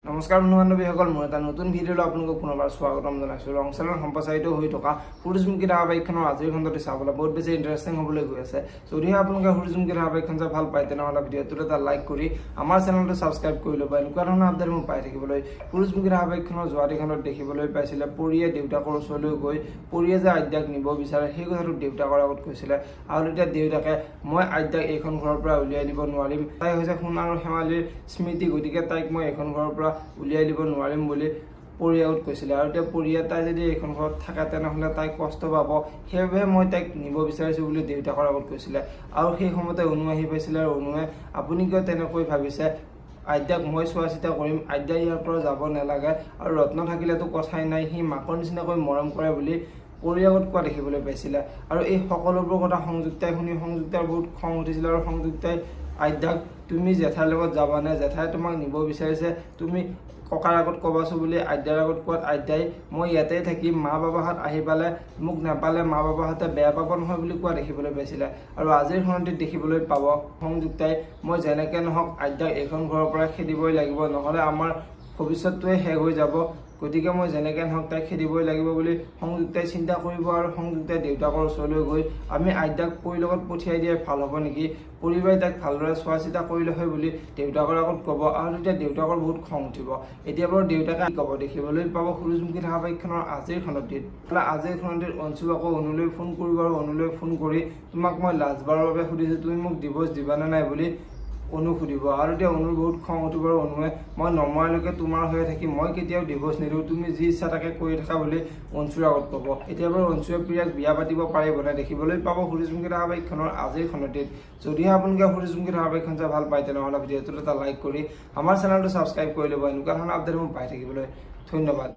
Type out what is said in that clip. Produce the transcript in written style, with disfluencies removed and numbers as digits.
নমস্কাৰ বন্ধু বান্ধৱীসকল, মই এটা নতুন ভিডিঅ'লৈ আপোনালোকক পুনৰবাৰ স্বাগতম জনাইছোঁ। ৰংচালৰ সম্প্ৰচাৰিত হৈ থকা সূৰুযমুখী ধাৰাবাহিকখনৰ আজিৰ খণ্ডটি চাবলৈ বহুত বেছি ইণ্টাৰেষ্টিং হ'বলৈ গৈ আছে। যদিহে আপোনালোকে সূৰুযমুখী ধাৰাবাহিকখন চাই ভাল পায় তেনেহ'লে ভিডিঅ'টোত এটা লাইক কৰি আমাৰ চেনেলটো ছাবস্ক্ৰাইব কৰি ল'ব। এনেকুৱা ধৰণৰ আপডেট মই পাই থাকিবলৈ। সূৰুযমুখী ধাৰাবাহিকখনৰ যোৱাটি খণ্ডত দেখিবলৈ পাইছিলে পৰিয়ে দেউতাকৰ ওচৰলৈ গৈ পৰিয়ে যে আদ্যাক নিব বিচাৰে সেই কথাটো দেউতাকৰ আগত কৈছিলে। আৰু তেতিয়া দেউতাকে মই আদ্যাক এইখন ঘৰৰ পৰা উলিয়াই দিব নোৱাৰিম, তাই হৈছে সোণ আৰু শেৱালীৰ স্মৃতি, গতিকে তাইক মই এইখন ঘৰৰ পৰা উলিয়াই দিব নোৱাৰিম বুলি পৰিয়াৰ আগত কৈছিলে। আৰু এতিয়া পৰিয়াৰ তাই যদি এইখন ঘৰত থাকে তেনেহ'লে তাই কষ্ট পাব, সেইবাবে মই তাইক নিব বিচাৰিছোঁ বুলি দেউতাকৰ আগত কৈছিলে। আৰু সেই সময়তে অনু আহি পাইছিলে আৰু অনুৱে আপুনি কিয় তেনেকৈ ভাবিছে, আদ্যাক মই চোৱা চিতা কৰিম, আদ্যা ইয়াৰ পৰা যাব নালাগে, আৰু ৰত্ন থাকিলেতো কথাই নাই, সি মাকৰ নিচিনাকৈ মৰম কৰে বুলি পৰিয়াৰ আগত কোৱা দেখিবলৈ পাইছিলে। আৰু এই সকলোবোৰ কথা সংযুক্তাই শুনি সংযুক্তাৰ বহুত খং উঠিছিলে। আৰু সংযুক্তাই আদ্যাক তুমি জেঠাৰ লগত যাবানে, জেঠাই তোমাক নিব বিচাৰিছে, তুমি ককাৰ আগত ক'বাচোন বুলি আদ্যাৰ আগত কোৱাত আদ্যাই মই ইয়াতে থাকিম, মা বাবাহঁত আহি পালে মোক নাপালে মা বাবাহঁতে বেয়া পাব নহয় বুলি কোৱা দেখিবলৈ পাইছিলে। আৰু আজিৰ খণ্ডটিত দেখিবলৈ পাব সংযুক্তাই মই যেনেকৈ নহওক আদ্যাক এইখন ঘৰৰ পৰা খেদিবই লাগিব, নহ'লে আমাৰ ভৱিষ্যতটোৱে শেষ হৈ যাব, গতিকে মই যেনেকৈ নহওক তাইক খেদিবই লাগিব বুলি সংযুক্তাই চিন্তা কৰিব। আৰু সংযুক্তাই দেউতাকৰ ওচৰলৈ গৈ আমি আদ্যাক পৰিৰ লগত পঠিয়াই দিয়াই ভাল হ'ব নেকি, পৰিবাৰে তাইক ভালদৰে চোৱা চিতা কৰিলে হয় বুলি দেউতাকৰ আগত ক'ব। আৰু তেতিয়া দেউতাকৰ বহুত খং উঠিব। এতিয়া বাৰু দেউতাকে ক'ব দেখিবলৈ পাব সূৰুযমুখী ধাৰাবাহিকখনৰ আজিৰ খণ্ডটিত। আজিৰ খণ্ডটিত অঞ্চু আকৌ অনুলৈ ফোন কৰিব আৰু অনুলৈ ফোন কৰি তোমাক মই লাষ্টবাৰৰ বাবে সুধিছোঁ তুমি মোক ডিভ'ৰ্চ দিবানে নাই বুলি অনুক সুধিব। আৰু এতিয়া অনুৰ বহুত খং উঠিব আৰু অনুৱে মই নমৰালৈকে তোমাৰ হৈ থাকিম, মই কেতিয়াও ডিভ'ৰ্চ নিদিওঁ, তুমি যি ইচ্ছা তাকে কৰি থাকা বুলি অঞ্চুৰ আগত ক'ব। এতিয়া বাৰু অঞ্চুৱে প্ৰিয়াক বিয়া পাতিব পাৰিবনে দেখিবলৈ পাব সূৰুযমুখী ধাৰাবাহিকখনৰ আজিৰ খণ্ডটিত। যদিহে আপোনালোকে সূৰুযমুখী ধাৰাবাহিকখন চাই ভাল পায় তেনেহ'লে ভিডিঅ'টোত এটা লাইক কৰি আমাৰ চেনেলটো ছাবস্ক্ৰাইব কৰি ল'ব। এনেকুৱা ধৰণৰ আপডেট মই পাই থাকিবলৈ। ধন্যবাদ।